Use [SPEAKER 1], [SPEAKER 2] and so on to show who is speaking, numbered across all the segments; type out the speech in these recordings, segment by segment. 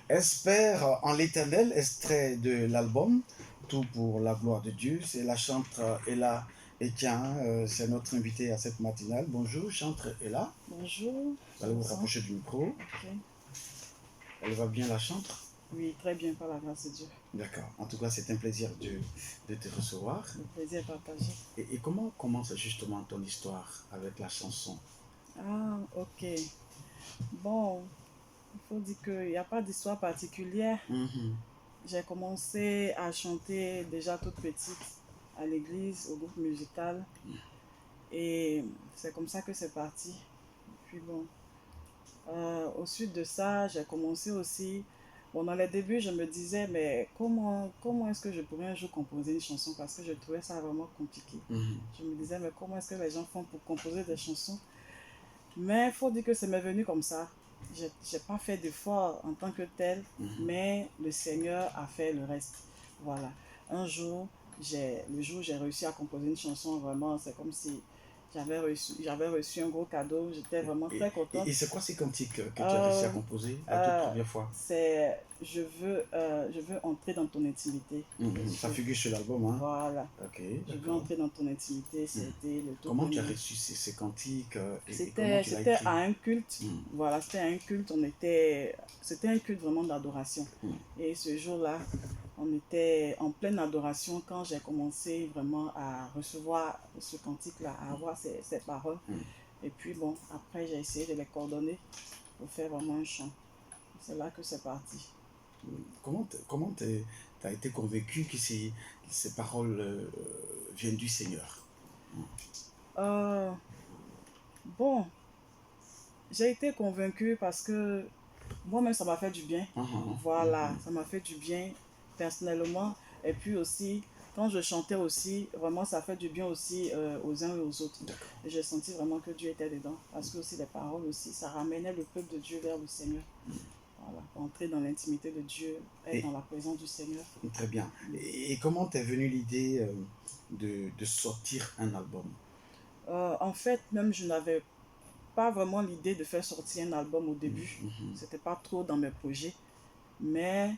[SPEAKER 1] Espère en l'Éternel, extrait de l'album Tout pour la gloire de Dieu. C'est la chantre Ella Etienne, c'est notre invité à cette matinale. Bonjour, chantre Ella.
[SPEAKER 2] Bonjour,
[SPEAKER 1] Vous
[SPEAKER 2] je
[SPEAKER 1] allez
[SPEAKER 2] vous
[SPEAKER 1] vous
[SPEAKER 2] sens.
[SPEAKER 1] rapprocher du micro.
[SPEAKER 2] Ok.
[SPEAKER 1] Elle va bien la chantre.
[SPEAKER 2] Oui, très bien, par la grâce de Dieu.
[SPEAKER 1] D'accord. En tout cas, c'est un plaisir de te recevoir.
[SPEAKER 2] Le plaisir est partagé.
[SPEAKER 1] Et comment commence justement ton histoire avec la chanson?
[SPEAKER 2] Ah, ok. Bon, il faut dire qu'il n'y a pas d'histoire particulière.
[SPEAKER 1] Mhm.
[SPEAKER 2] J'ai commencé à chanter déjà toute petite à l'église, au groupe musical. Et c'est comme ça que c'est parti. Puis bon, au suite de ça, j'ai commencé aussi. Bon, dans les débuts, je me disais, mais comment est-ce que je pourrais un jour composer une chanson? Parce que je trouvais ça vraiment compliqué.
[SPEAKER 1] Mhm.
[SPEAKER 2] Je me disais, mais comment est-ce que les gens font pour composer des chansons? Mais il faut dire que ça m'est venu comme ça. J'ai pas fait d'effort en tant que tel, mais le Seigneur a fait le reste. Voilà. Un jour, le jour où j'ai réussi à composer une chanson, vraiment, c'est comme si j'avais reçu un gros cadeau. J'étais vraiment
[SPEAKER 1] Et,
[SPEAKER 2] très contente.
[SPEAKER 1] et c'est quoi ces cantiques que tu as réussi à
[SPEAKER 2] Euh,
[SPEAKER 1] composer la toute première fois?
[SPEAKER 2] c'est je veux entrer dans ton intimité.
[SPEAKER 1] Ça figure sur l'album, hein?
[SPEAKER 2] Voilà.
[SPEAKER 1] Ok,
[SPEAKER 2] Je veux
[SPEAKER 1] d'accord.
[SPEAKER 2] entrer dans ton intimité. C'était le tout
[SPEAKER 1] Comment tu as
[SPEAKER 2] premier.
[SPEAKER 1] reçu ces cantiques et comment tu l'as
[SPEAKER 2] C'était
[SPEAKER 1] écrit?
[SPEAKER 2] à un culte. Voilà, c'était à un culte. C'était un culte vraiment d'adoration. Et ce jour-là, on était en pleine adoration quand j'ai commencé vraiment à recevoir ce cantique-là, à avoir ces paroles. Et puis bon, après, j'ai essayé de les coordonner pour faire vraiment un chant. C'est là que c'est parti.
[SPEAKER 1] Comment tu as été convaincu que ces paroles viennent du Seigneur?
[SPEAKER 2] Euh, bon, j'ai été convaincue parce que moi-même, ça m'a fait du bien. Voilà, ça m'a fait du bien personnellement. Et puis aussi, quand je chantais aussi, vraiment, ça fait du bien aussi aux uns et aux autres. Et j'ai senti vraiment que Dieu était dedans. Parce que aussi, les paroles aussi, ça ramenait le peuple de Dieu vers le Seigneur. Voilà, entrer dans l'intimité de Dieu, être
[SPEAKER 1] Et
[SPEAKER 2] dans la présence du Seigneur.
[SPEAKER 1] très bien. Et comment t'est venue l'idée de sortir un album?
[SPEAKER 2] En fait, même je n'avais pas vraiment l'idée de faire sortir un album au début. C'était pas trop dans mes projets. Mais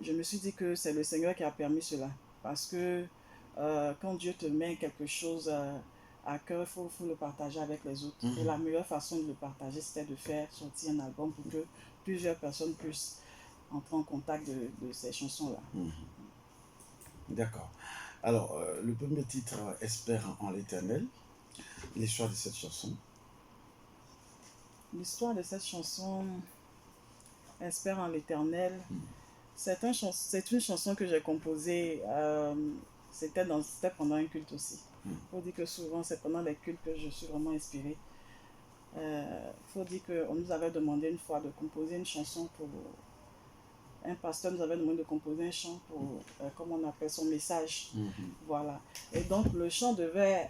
[SPEAKER 2] je me suis dit que c'est le Seigneur qui a permis cela. Parce que quand Dieu te met quelque chose à cœur, faut le partager avec les autres. Et la meilleure façon de le partager, c'était de faire sortir un album pour que plusieurs personnes puissent entrer en contact de ces chansons-là.
[SPEAKER 1] D'accord. Alors, le premier titre, Espère en l'Éternel, l'histoire de cette chanson.
[SPEAKER 2] L'histoire de cette chanson, Espère en l'Éternel, c'est une chanson que j'ai composée, c'était pendant un culte aussi. Il faut dire que souvent, c'est pendant les cultes que je suis vraiment inspirée. Il faut dire qu'on nous avait demandé une fois de composer une chanson pour... Un pasteur nous avait demandé de composer un chant pour, comme on appelle, son message. Voilà. Et donc, le chant devait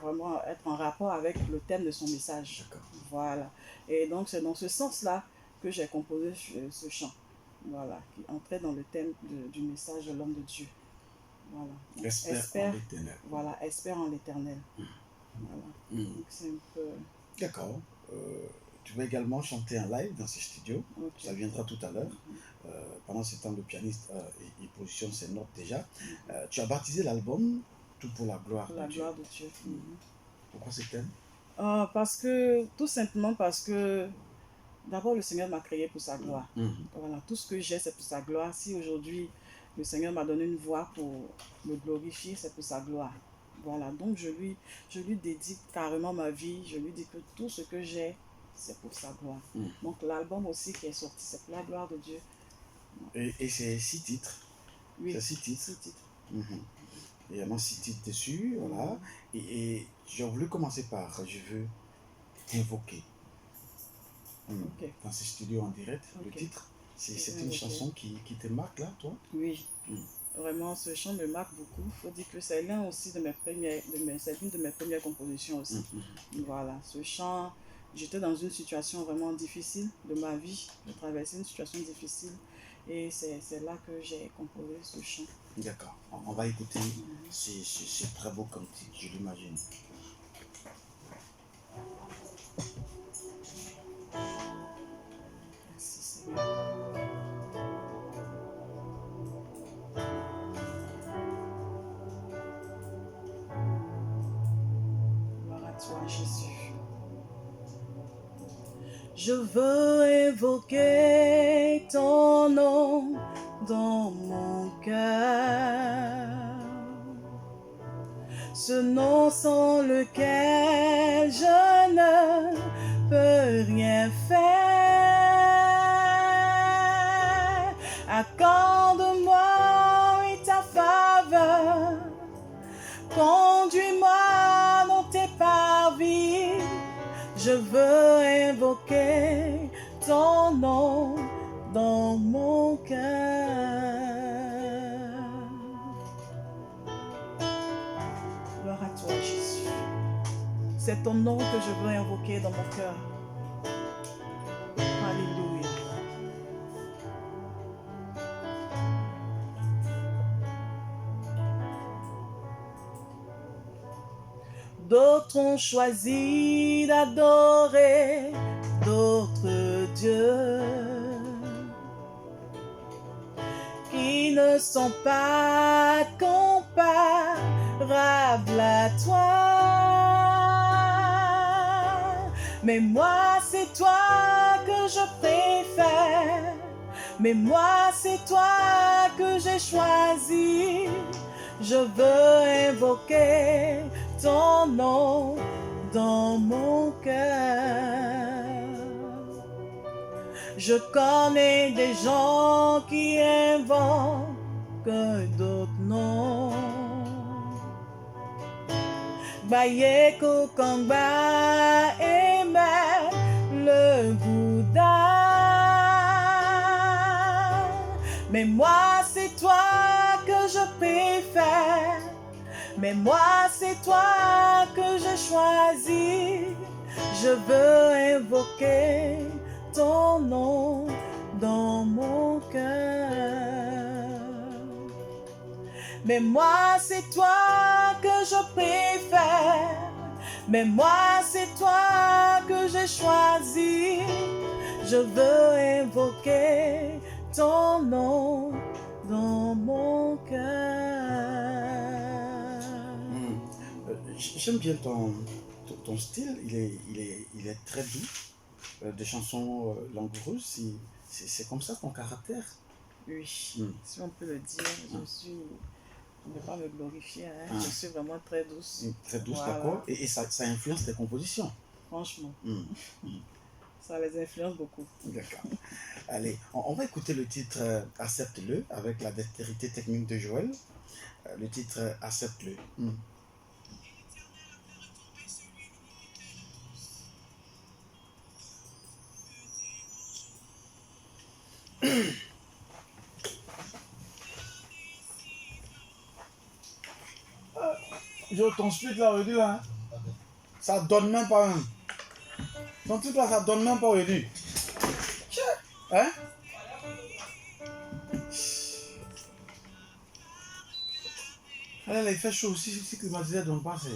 [SPEAKER 2] vraiment être en rapport avec le thème de son message. Voilà. Et donc, c'est dans ce sens-là que j'ai composé ce chant. Voilà. Qui entrait dans le thème du message de l'homme de Dieu. Voilà. Donc,
[SPEAKER 1] Espère en l'Éternel.
[SPEAKER 2] Voilà, espère en l'éternel. Voilà. Donc, c'est un peu...
[SPEAKER 1] D'accord. Tu vas également chanter en live dans ce studio.
[SPEAKER 2] Okay.
[SPEAKER 1] Ça viendra tout à l'heure. Pendant ce temps, le pianiste il positionne ses notes déjà. Tu as baptisé l'album Tout pour la gloire de Dieu.
[SPEAKER 2] De Dieu.
[SPEAKER 1] Pourquoi ce thème?
[SPEAKER 2] Tout simplement parce que d'abord le Seigneur m'a créé pour sa gloire. Voilà, tout ce que j'ai, c'est pour sa gloire. Si aujourd'hui le Seigneur m'a donné une voix pour me glorifier, c'est pour sa gloire. Voilà, donc je lui dédie carrément ma vie. Je lui dis que tout ce que j'ai, c'est pour sa gloire. Donc l'album aussi qui est sorti, c'est pour la gloire de Dieu.
[SPEAKER 1] Et c'est 6 titres.
[SPEAKER 2] Oui,
[SPEAKER 1] c'est 6 titres.
[SPEAKER 2] 6 titres.
[SPEAKER 1] Il y en a 6 titres dessus, voilà. Et j'ai voulu commencer par Je veux t'invoquer. Dans ce studio en direct, le titre, c'est une chanson qui te marque là, toi?
[SPEAKER 2] Oui. Vraiment, ce chant me marque beaucoup. Il faut dire que c'est l'un aussi c'est une de mes premières compositions aussi. Voilà, ce chant, j'étais dans une situation vraiment difficile de ma vie. Je traversais une situation difficile et c'est là que j'ai composé ce chant.
[SPEAKER 1] D'accord, on va écouter ces très beaux cantiques, je l'imagine.
[SPEAKER 2] Merci Seigneur. Jésus. Je veux évoquer ton nom dans mon cœur. Ce nom sans lequel je ne peux rien faire. Accorde-moi ta faveur. Conduis-moi dans tes parvis. Je veux invoquer ton nom dans mon cœur. Gloire à toi, Jésus. C'est ton nom que je veux invoquer dans mon cœur. Alléluia. D'autres ont choisi d'adorer d'autres dieux qui ne sont pas comparables à toi. Mais moi, c'est toi que je préfère. Mais moi, c'est toi que j'ai choisi. Je veux invoquer ton nom dans mon cœur. Je connais des gens qui invoquent d'autres noms. Bayeko, Kangba et même le Bouddha. Mais moi, c'est toi que je préfère. Mais moi, c'est toi que je choisis. Je veux invoquer ton nom dans mon cœur. Mais moi, c'est toi que je préfère. Mais moi, c'est toi que j'ai choisi. Je veux invoquer ton nom dans mon cœur.
[SPEAKER 1] J'aime bien ton style, il est très doux, des chansons langoureuses, c'est comme ça ton caractère.
[SPEAKER 2] Oui, si on peut le dire, je ne vais pas me glorifier, je suis vraiment très douce.
[SPEAKER 1] Très douce,
[SPEAKER 2] voilà.
[SPEAKER 1] D'accord, et ça influence tes compositions.
[SPEAKER 2] Franchement, ça les influence beaucoup.
[SPEAKER 1] D'accord. Allez, on va écouter le titre Accepte-le avec la dextérité technique de Joël. Le titre Accepte-le. Ton speed là, aujourd'hui, là, ça donne même pas un. Ton truc là, ça donne même pas aujourd'hui. Hein? Là, il fait chaud aussi, si climatiseur ne donne pas, c'est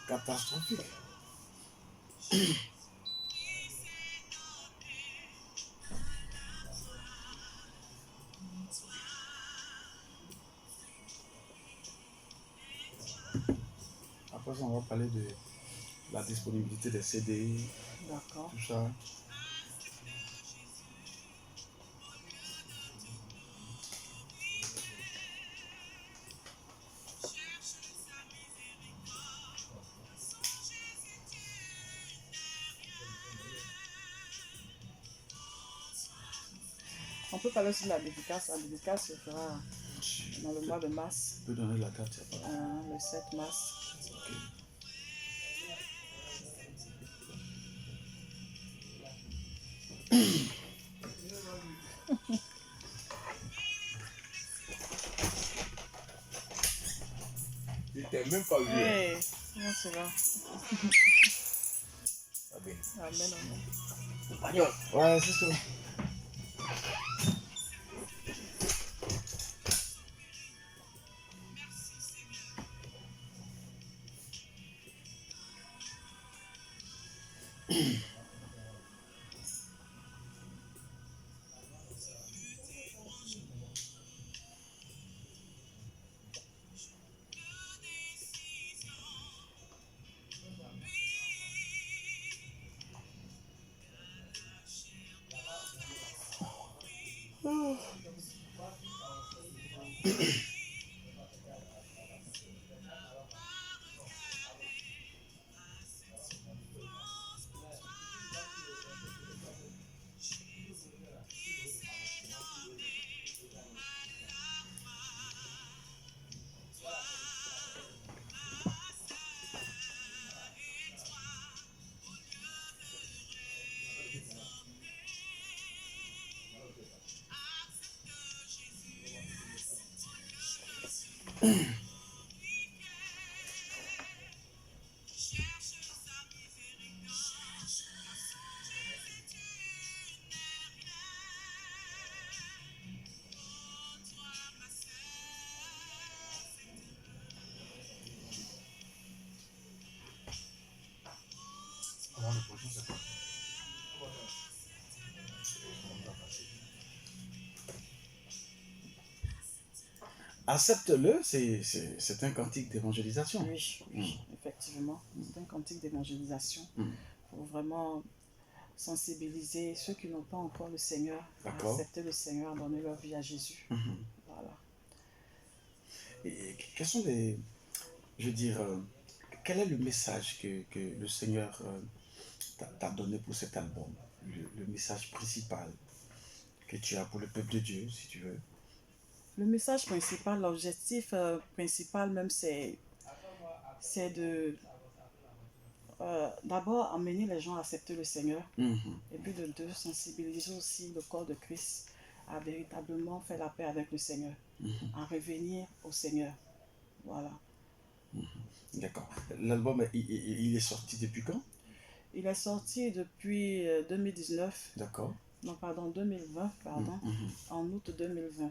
[SPEAKER 1] catastrophique. Après ça, on va parler de la disponibilité des CD,
[SPEAKER 2] D'accord.
[SPEAKER 1] tout ça.
[SPEAKER 2] On peut parler sur la dédicace. La dédicace se fera dans le mois de mars.
[SPEAKER 1] Tu peux donner la date, c'est pas
[SPEAKER 2] le 7 mars.
[SPEAKER 1] Ok.
[SPEAKER 3] Je t'ai même pas vu.
[SPEAKER 2] Hey, comment ça va?
[SPEAKER 3] Amen.
[SPEAKER 2] Amen, amen.
[SPEAKER 3] Compagnon.
[SPEAKER 1] Ouais, c'est ça. Accepte-le, c'est un cantique d'évangélisation.
[SPEAKER 2] Oui, oui, effectivement. C'est un cantique d'évangélisation
[SPEAKER 1] Mm.
[SPEAKER 2] pour vraiment sensibiliser ceux qui n'ont pas encore le Seigneur, à
[SPEAKER 1] D'accord.
[SPEAKER 2] accepter le Seigneur, à donner leur vie à Jésus.
[SPEAKER 1] Mhm.
[SPEAKER 2] Voilà.
[SPEAKER 1] Et quels sont les, je veux dire, quel est le message que le Seigneur t'a donné pour cet album? Le message principal que tu as pour le peuple de Dieu, si tu veux.
[SPEAKER 2] Le message principal, l'objectif principal même, c'est de d'abord amener les gens à accepter le Seigneur
[SPEAKER 1] Mhm.
[SPEAKER 2] et puis de sensibiliser aussi le corps de Christ à véritablement faire la paix avec le Seigneur,
[SPEAKER 1] Mhm.
[SPEAKER 2] à revenir au Seigneur. Voilà.
[SPEAKER 1] D'accord. L'album, il est sorti depuis quand?
[SPEAKER 2] Il est sorti depuis 2019,
[SPEAKER 1] D'accord.
[SPEAKER 2] non pardon, 2020, pardon,
[SPEAKER 1] Mhm.
[SPEAKER 2] en août 2020.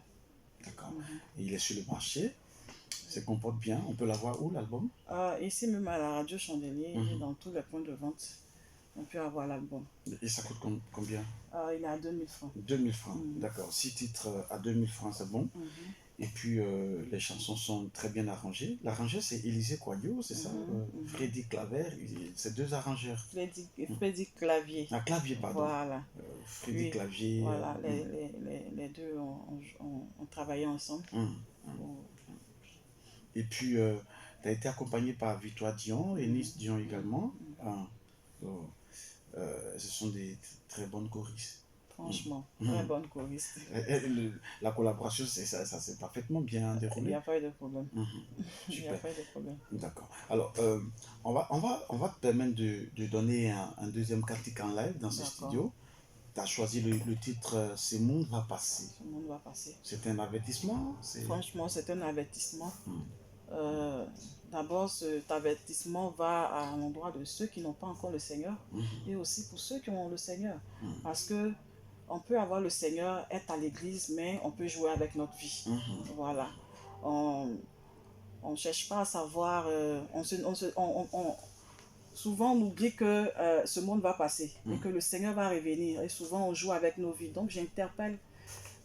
[SPEAKER 1] D'accord.
[SPEAKER 2] Mhm.
[SPEAKER 1] Et il est sur le marché, se comporte bien. On peut l'avoir où, l'album?
[SPEAKER 2] Ici même à la radio Chandelier et
[SPEAKER 1] Mhm.
[SPEAKER 2] dans tous les points de vente, on peut avoir l'album.
[SPEAKER 1] Et ça coûte combien?
[SPEAKER 2] Il est à 2000 francs.
[SPEAKER 1] 2000 francs.
[SPEAKER 2] Mhm.
[SPEAKER 1] D'accord. 6 titres à 2000 francs, c'est bon.
[SPEAKER 2] Mhm.
[SPEAKER 1] Et puis, les chansons sont très bien arrangées. L'arrangeur, c'est Élisée Coyot, c'est ça?
[SPEAKER 2] Mhm.
[SPEAKER 1] Freddy Claver, c'est deux arrangeurs.
[SPEAKER 2] Freddy Clavier.
[SPEAKER 1] Ah, Clavier, pardon.
[SPEAKER 2] Voilà.
[SPEAKER 1] Freddy
[SPEAKER 2] Oui.
[SPEAKER 1] Clavier.
[SPEAKER 2] Voilà, les deux ont travaillé ensemble. Pour-
[SPEAKER 1] Et puis, tu as été accompagné par Victoire Dion et Nice Dion également. Ah, oh, ce sont des très bonnes choristes.
[SPEAKER 2] Franchement, très bonne choriste.
[SPEAKER 1] La collaboration, ça s'est parfaitement bien
[SPEAKER 2] Il
[SPEAKER 1] déroulé.
[SPEAKER 2] n'y a pas eu de problème.
[SPEAKER 1] Mhm.
[SPEAKER 2] Il n'y a
[SPEAKER 1] Super.
[SPEAKER 2] pas eu de problème.
[SPEAKER 1] D'accord. Alors, on va te permettre de donner un deuxième cantique en live dans ce
[SPEAKER 2] D'accord.
[SPEAKER 1] studio. Tu as choisi le titre Ce monde va passer.
[SPEAKER 2] Ce monde va passer.
[SPEAKER 1] C'est un avertissement?
[SPEAKER 2] Franchement, c'est un avertissement.
[SPEAKER 1] Mhm.
[SPEAKER 2] D'abord, cet avertissement va à l'endroit de ceux qui n'ont pas encore le Seigneur
[SPEAKER 1] Mhm.
[SPEAKER 2] et aussi pour ceux qui ont le Seigneur.
[SPEAKER 1] Mhm.
[SPEAKER 2] Parce que on peut avoir le Seigneur, être à l'église, mais on peut jouer avec notre vie.
[SPEAKER 1] Mhm.
[SPEAKER 2] Voilà. On ne cherche pas à savoir. Souvent, on oublie que ce monde va passer et que le Seigneur va revenir. Et souvent, on joue avec nos vies. Donc, j'interpelle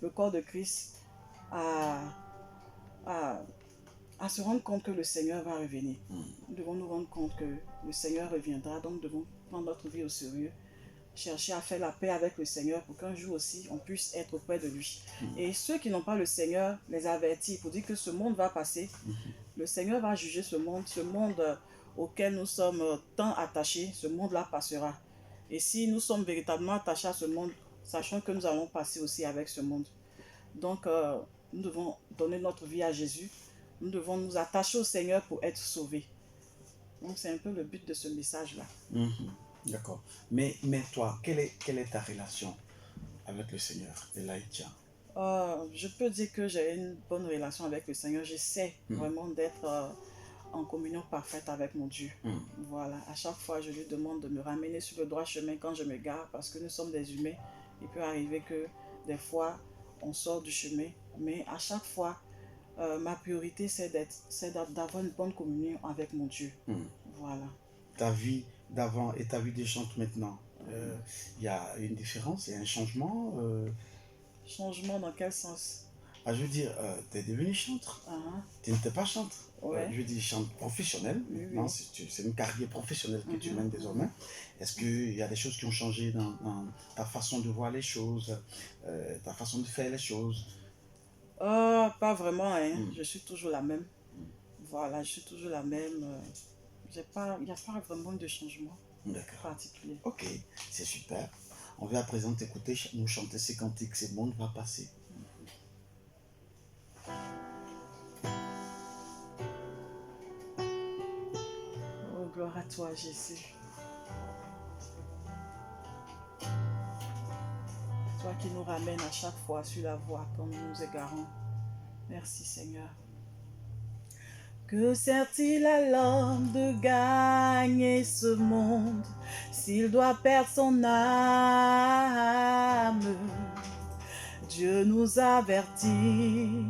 [SPEAKER 2] le corps de Christ à se rendre compte que le Seigneur va revenir. Nous devons nous rendre compte que le Seigneur reviendra, donc nous devons prendre notre vie au sérieux, chercher à faire la paix avec le Seigneur pour qu'un jour aussi on puisse être auprès de lui. Et ceux qui n'ont pas le Seigneur, les avertir pour dire que ce monde va passer. Le Seigneur va juger ce monde auquel nous sommes tant attachés, ce monde-là passera. Et si nous sommes véritablement attachés à ce monde, sachons que nous allons passer aussi avec ce monde. Donc, nous devons donner notre vie à Jésus. Nous devons nous attacher au Seigneur pour être sauvés. Donc, c'est un peu le but de ce message-là.
[SPEAKER 1] Mhm. D'accord. Mais toi, quelle est ta relation avec le Seigneur et l'Haïtien?
[SPEAKER 2] Je peux dire que j'ai une bonne relation avec le Seigneur. J'essaie vraiment d'être en communion parfaite avec mon Dieu. Voilà. À chaque fois, je lui demande de me ramener sur le droit chemin quand je me gare, parce que nous sommes des humains. Il peut arriver que des fois, on sort du chemin. Mais à chaque fois, ma priorité, c'est d'avoir une bonne communion avec mon Dieu. Voilà.
[SPEAKER 1] Ta vie d'avant et ta vie de chante maintenant, il y a une différence, il y a un changement.
[SPEAKER 2] Changement dans quel sens?
[SPEAKER 1] Je veux dire, tu es devenu chantre. Tu n'étais pas chantre.
[SPEAKER 2] Ouais.
[SPEAKER 1] Je veux dire, chante professionnel.
[SPEAKER 2] Oui,
[SPEAKER 1] Non,
[SPEAKER 2] oui.
[SPEAKER 1] c'est une carrière professionnelle que tu mènes désormais. Est-ce qu'il y a des choses qui ont changé dans ta façon de voir les choses, ta façon de faire les choses?
[SPEAKER 2] Pas vraiment, hein.
[SPEAKER 1] Mm.
[SPEAKER 2] Je suis toujours la même. Voilà, je suis toujours la même. Il n'y a pas vraiment de changement
[SPEAKER 1] D'accord.
[SPEAKER 2] particulier.
[SPEAKER 1] Ok, c'est super. On va à présent t'écouter nous chanter ces cantiques. Ce monde va passer.
[SPEAKER 2] Oh, gloire à toi, Jésus. Toi qui nous ramènes à chaque fois sur la voie quand nous nous égarons. Merci, Seigneur. Que sert-il à l'homme de gagner ce monde s'il doit perdre son âme? Dieu nous avertit,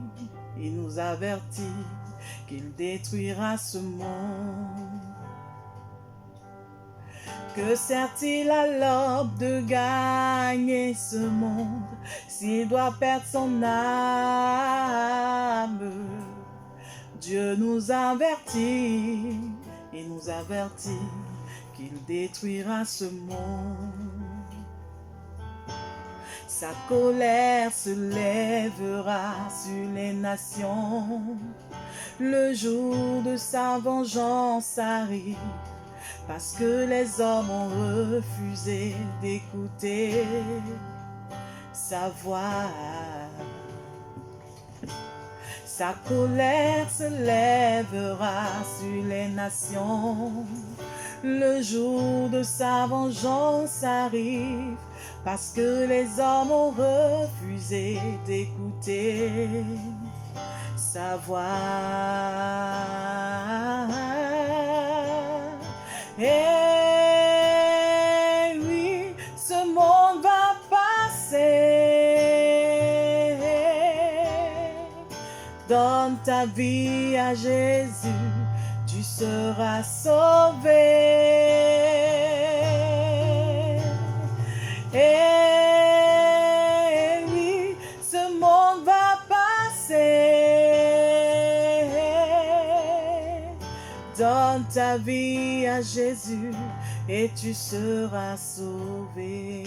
[SPEAKER 2] il nous avertit qu'il détruira ce monde. Que sert-il à l'homme de gagner ce monde s'il doit perdre son âme? Dieu nous avertit, il nous avertit qu'il détruira ce monde. Sa colère se lèvera sur les nations. Le jour de sa vengeance arrive, parce que les hommes ont refusé d'écouter sa voix. Sa colère se lèvera sur les nations. Le jour de sa vengeance arrive, parce que les hommes ont refusé d'écouter sa voix. Et oui, ce monde va passer. Donne ta vie à Jésus, tu seras sauvé. Et oui, ce monde va passer. Donne ta vie à Jésus et tu seras sauvé.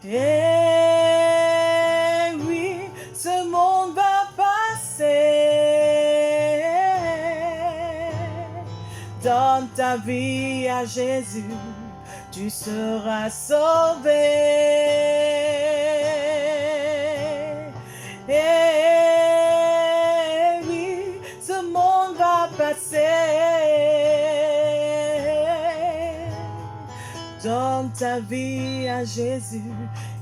[SPEAKER 2] Et oui, ce monde va passer. Donne ta vie à Jésus, tu seras sauvé. Et oui, ce monde va passer. Donne ta vie à Jésus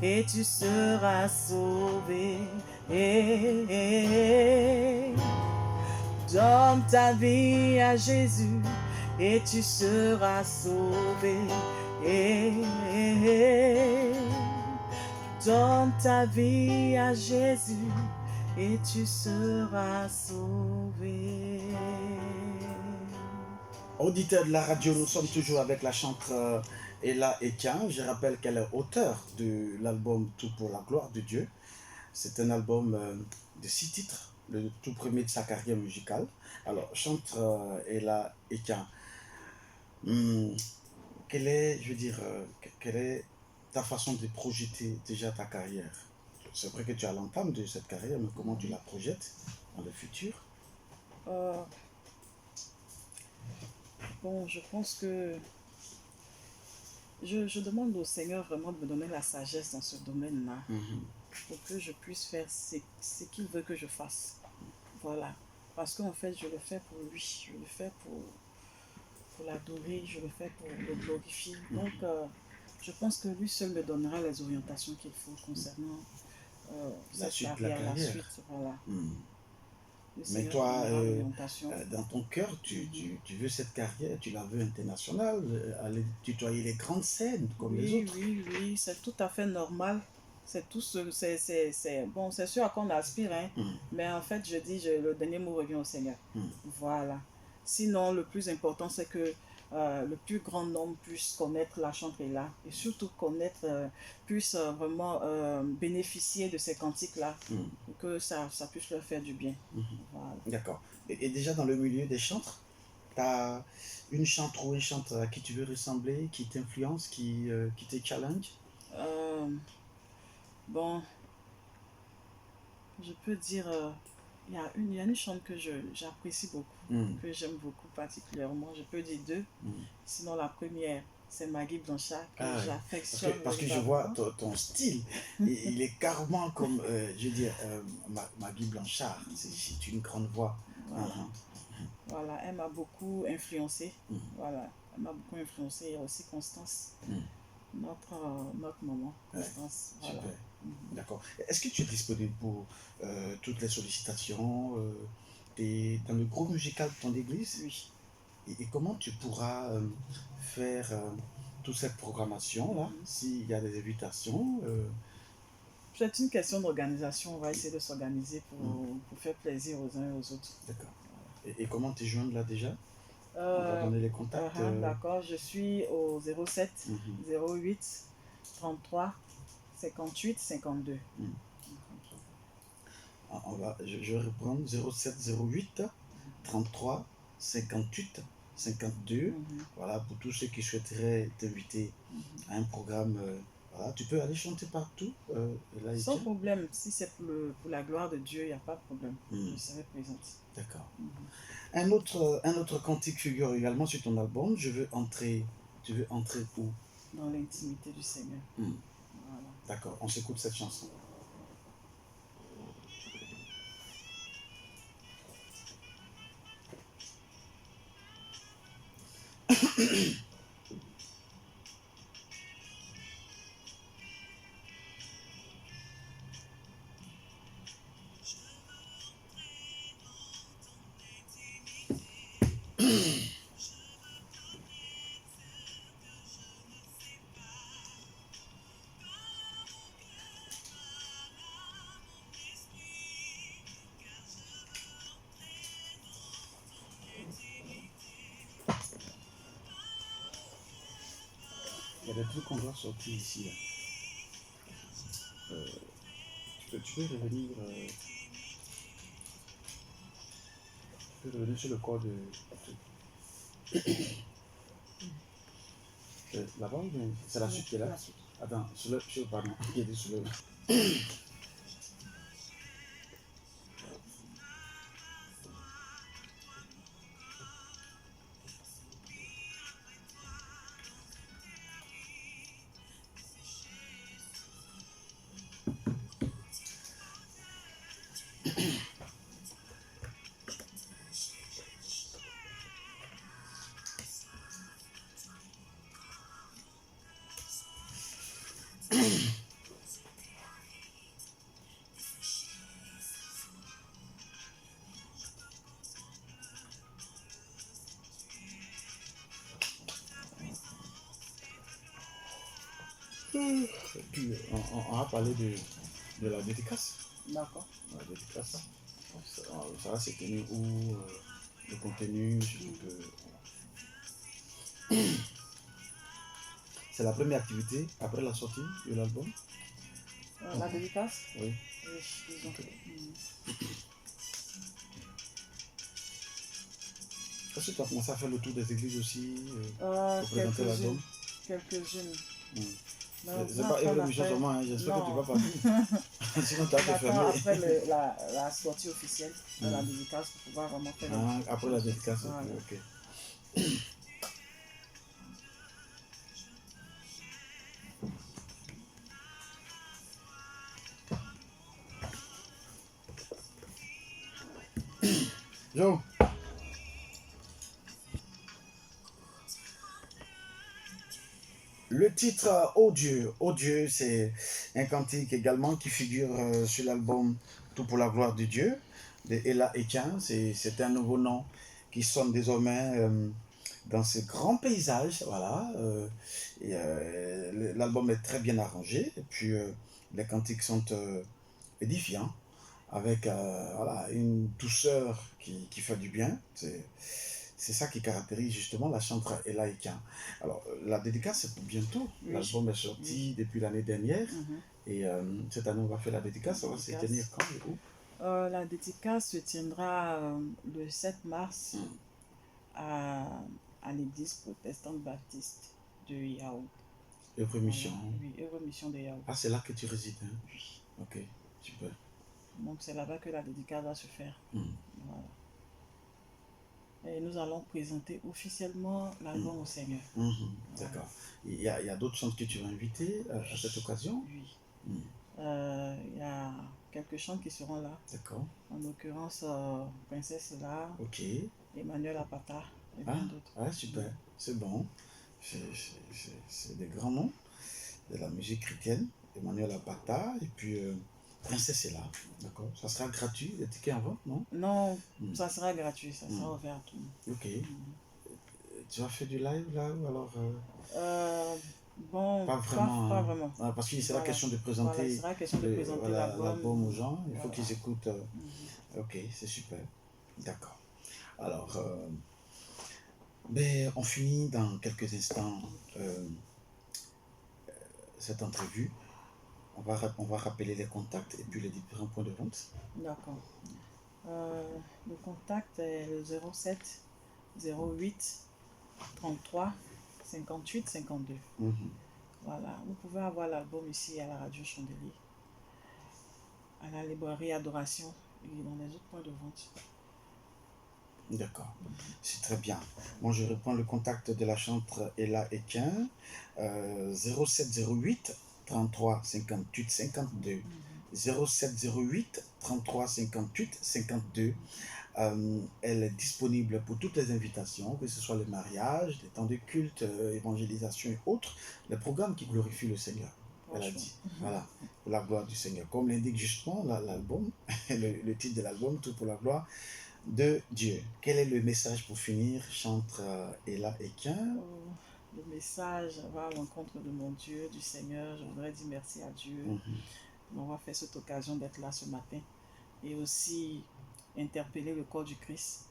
[SPEAKER 2] et tu seras sauvé. Donne ta vie à Jésus et tu seras sauvé. Donne ta vie à Jésus et tu seras sauvé.
[SPEAKER 1] Auditeurs de la radio, nous sommes toujours avec la chanteuse Ella Etian. Je rappelle qu'elle est auteure de l'album Tout pour la gloire de Dieu. C'est un album de 6 titres, le tout premier de sa carrière musicale. Alors, chanteuse Ella Etian, quelle est ta façon de projeter déjà ta carrière? C'est vrai que tu as l'entame de cette carrière, mais comment tu la projettes dans le futur?
[SPEAKER 2] Bon, je pense que je demande au Seigneur vraiment de me donner la sagesse dans ce domaine-là, pour que je puisse faire ce qu'il veut que je fasse. Voilà. Parce qu'en fait, je le fais pour lui, je le fais pour l'adorer, je le fais pour le glorifier. Donc, je pense que lui seul me donnera les orientations qu'il faut concernant
[SPEAKER 1] La
[SPEAKER 2] cette
[SPEAKER 1] suite,
[SPEAKER 2] carrière, la suite. Voilà.
[SPEAKER 1] Mais toi, dans ton cœur, tu veux cette carrière, tu la veux internationale, aller tutoyer les grandes scènes comme les autres.
[SPEAKER 2] Oui, c'est tout à fait normal. C'est tout ce, bon, c'est sûr à quoi on aspire, hein. Mais en fait, je dis, le dernier mot revient au Seigneur. Voilà. Sinon, le plus important, c'est que le plus grand nombre puisse connaître la chanteuse-là et surtout puisse vraiment bénéficier de ces cantiques-là, que ça puisse leur faire du bien. Voilà.
[SPEAKER 1] D'accord. Et déjà dans le milieu des chantres, tu as une chanteuse ou un chanteur à qui tu veux ressembler, qui t'influence, qui te challenge?
[SPEAKER 2] Bon, Je peux dire, il y a une chante que j'apprécie beaucoup, que j'aime beaucoup particulièrement. Je peux dire deux. Sinon, la première, c'est Maggie Blanchard, que
[SPEAKER 1] Ah,
[SPEAKER 2] j'affectionne
[SPEAKER 1] parce que je vois
[SPEAKER 2] véritablement.
[SPEAKER 1] ton style, il est carrément comme, je veux dire, Maggie Blanchard, c'est une grande voix.
[SPEAKER 2] Voilà. Voilà, elle m'a beaucoup influencé. Voilà, elle m'a beaucoup influencé. Il y a aussi Constance, notre maman,
[SPEAKER 1] Ouais,
[SPEAKER 2] Constance. Voilà.
[SPEAKER 1] super, d'accord. Est-ce que tu es disponible pour toutes les sollicitations dans le groupe musical de ton église?
[SPEAKER 2] Oui.
[SPEAKER 1] Et comment tu pourras faire toute cette programmation-là, s'il y a des invitations
[SPEAKER 2] C'est une question d'organisation. On va essayer de s'organiser pour faire plaisir aux uns et aux autres.
[SPEAKER 1] D'accord. Et comment te joindre là déjà? On va
[SPEAKER 2] Euh,
[SPEAKER 1] donner les contacts.
[SPEAKER 2] D'accord, je suis au 07 08 33 58 52.
[SPEAKER 1] Je vais reprendre 07 08 33 58 52. Voilà, pour tous ceux qui souhaiteraient t'inviter à un programme. Voilà, tu peux aller chanter partout. Là,
[SPEAKER 2] Sans problème, si c'est pour la gloire de Dieu, il n'y a pas de problème. Je serai présente.
[SPEAKER 1] D'accord. Un autre cantique figure également sur ton album. Je veux entrer. Tu veux entrer où?
[SPEAKER 2] Dans l'intimité du Seigneur. Voilà.
[SPEAKER 1] D'accord, on s'écoute cette chanson. Il y a des trucs qu'on doit sortir ici. Là. Tu peux revenir. Tu peux revenir sur le corps de. Là-bas ou bien c'est la suite qui est là? Attends, pardon, qui est sur le. Et puis, on va parler de la dédicace.
[SPEAKER 2] D'accord.
[SPEAKER 1] La dédicace. Ça va se tenir où le contenu, C'est la première activité après la sortie de l'album.
[SPEAKER 2] La dédicace?
[SPEAKER 1] Oui.
[SPEAKER 2] Oui, disons.
[SPEAKER 1] Okay. Est-ce que tu as commencé à faire le tour des églises aussi pour présenter l'album?
[SPEAKER 2] Quelques-unes.
[SPEAKER 1] C'est pas une mission seulement, hein. J'espère que tu vas partir. Sinon, tu as te fermer.
[SPEAKER 2] Après la sortie officielle de la dédicace pour pouvoir vraiment faire.
[SPEAKER 1] Après la dédicace, ok. Joe. Le titre Oh Dieu, c'est un cantique également qui figure sur l'album Tout pour la gloire de Dieu de Ella Etienne. C'est un nouveau nom qui sonne désormais dans ce grand paysage. Voilà. L'album est très bien arrangé et puis les cantiques sont édifiants avec voilà, une douceur qui fait du bien. C'est ça qui caractérise justement la chanteuse Ella Etienne. Alors, la dédicace, c'est pour bientôt. Oui. L'album est sorti depuis l'année dernière. Et cette année, on va faire la dédicace. Ça va se tenir quand et où?
[SPEAKER 2] La dédicace se tiendra le 7 mars à l'église protestante baptiste de Yao.
[SPEAKER 1] Œuvre Mission.
[SPEAKER 2] Oui, Œuvre Mission de Yao.
[SPEAKER 1] Ah, c'est là que tu résides, hein?
[SPEAKER 2] Oui.
[SPEAKER 1] Ok, super.
[SPEAKER 2] Donc c'est là-bas que la dédicace va se faire.
[SPEAKER 1] Mm.
[SPEAKER 2] Voilà. Et nous allons présenter officiellement l'album au Seigneur.
[SPEAKER 1] Mhm. D'accord. Il y a d'autres chants que tu vas inviter à cette occasion?
[SPEAKER 2] Oui.
[SPEAKER 1] Mm.
[SPEAKER 2] Il y a quelques chants qui seront là.
[SPEAKER 1] D'accord.
[SPEAKER 2] En l'occurrence, Princesse est là,
[SPEAKER 1] Ok.
[SPEAKER 2] Emmanuel Apata et
[SPEAKER 1] Ah,
[SPEAKER 2] bien d'autres.
[SPEAKER 1] ah, super. C'est bon. C'est des grands noms de la musique chrétienne. Emmanuel Apata et puis Princesse est là. D'accord. Ça sera gratuit, les tickets en vente, non?
[SPEAKER 2] Non,
[SPEAKER 1] Mm.
[SPEAKER 2] ça sera gratuit, ça sera
[SPEAKER 1] Mm.
[SPEAKER 2] ouvert à tout le monde.
[SPEAKER 1] Ok. Tu as fait du live là ou alors
[SPEAKER 2] Bon,
[SPEAKER 1] pas vraiment,
[SPEAKER 2] pas
[SPEAKER 1] hein?
[SPEAKER 2] vraiment.
[SPEAKER 1] Ah, parce qu'il sera
[SPEAKER 2] Voilà.
[SPEAKER 1] question de
[SPEAKER 2] Voilà, il
[SPEAKER 1] présenter
[SPEAKER 2] sera question de présenter
[SPEAKER 1] voilà,
[SPEAKER 2] l'album.
[SPEAKER 1] l'album aux gens. Il faut
[SPEAKER 2] Voilà.
[SPEAKER 1] qu'ils écoutent.
[SPEAKER 2] Mhm.
[SPEAKER 1] Ok, c'est super. D'accord. Alors, ben, on finit dans quelques instants cette entrevue. On va rappeler les contacts et puis les différents points de vente.
[SPEAKER 2] D'accord. Le contact est le 07 08 33 58 52.
[SPEAKER 1] Mhm.
[SPEAKER 2] Voilà, vous pouvez avoir l'album ici à la radio Chandelier, à la librairie Adoration et dans les autres points de vente.
[SPEAKER 1] D'accord, c'est très bien. Moi, je reprends le contact de la chantre Ella Equin, 0708 33 58 52. 0708 33 58 52. Elle est disponible pour toutes les invitations, que ce soit les mariages, les temps de culte, évangélisation et autres, les programmes qui glorifient le Seigneur. Elle a dit, voilà, pour la gloire du Seigneur. Comme l'indique justement l'album, le titre de l'album, tout pour la gloire de Dieu. Quel est le message pour finir, chantre Ella Equin?
[SPEAKER 2] Le message va à l'encontre de mon Dieu, du Seigneur. Je voudrais dire merci à Dieu d'avoir fait cette occasion d'être là ce matin et aussi interpeller le corps du Christ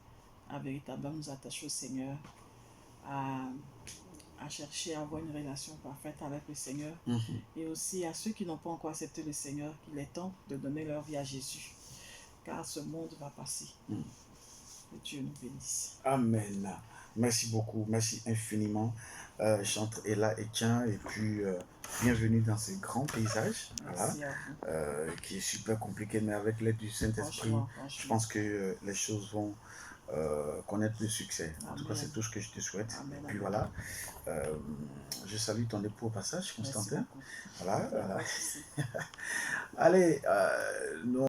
[SPEAKER 2] à véritablement nous attacher au Seigneur, à chercher à avoir une relation parfaite avec le Seigneur et aussi à ceux qui n'ont pas encore accepté le Seigneur, qu'il est temps de donner leur vie à Jésus, car ce monde va passer. Que Dieu nous bénisse.
[SPEAKER 1] Amen. Merci beaucoup, merci infiniment, chantre Ella Equin, et puis bienvenue dans ce grand paysage, voilà, qui est super compliqué, mais avec l'aide du Saint-Esprit, je pense que les choses vont connaître le succès. En tout cas, c'est tout ce que je te souhaite.
[SPEAKER 2] Amen.
[SPEAKER 1] Et puis voilà, je salue ton époux au passage, Constantin.
[SPEAKER 2] Voilà.
[SPEAKER 1] Allez, nous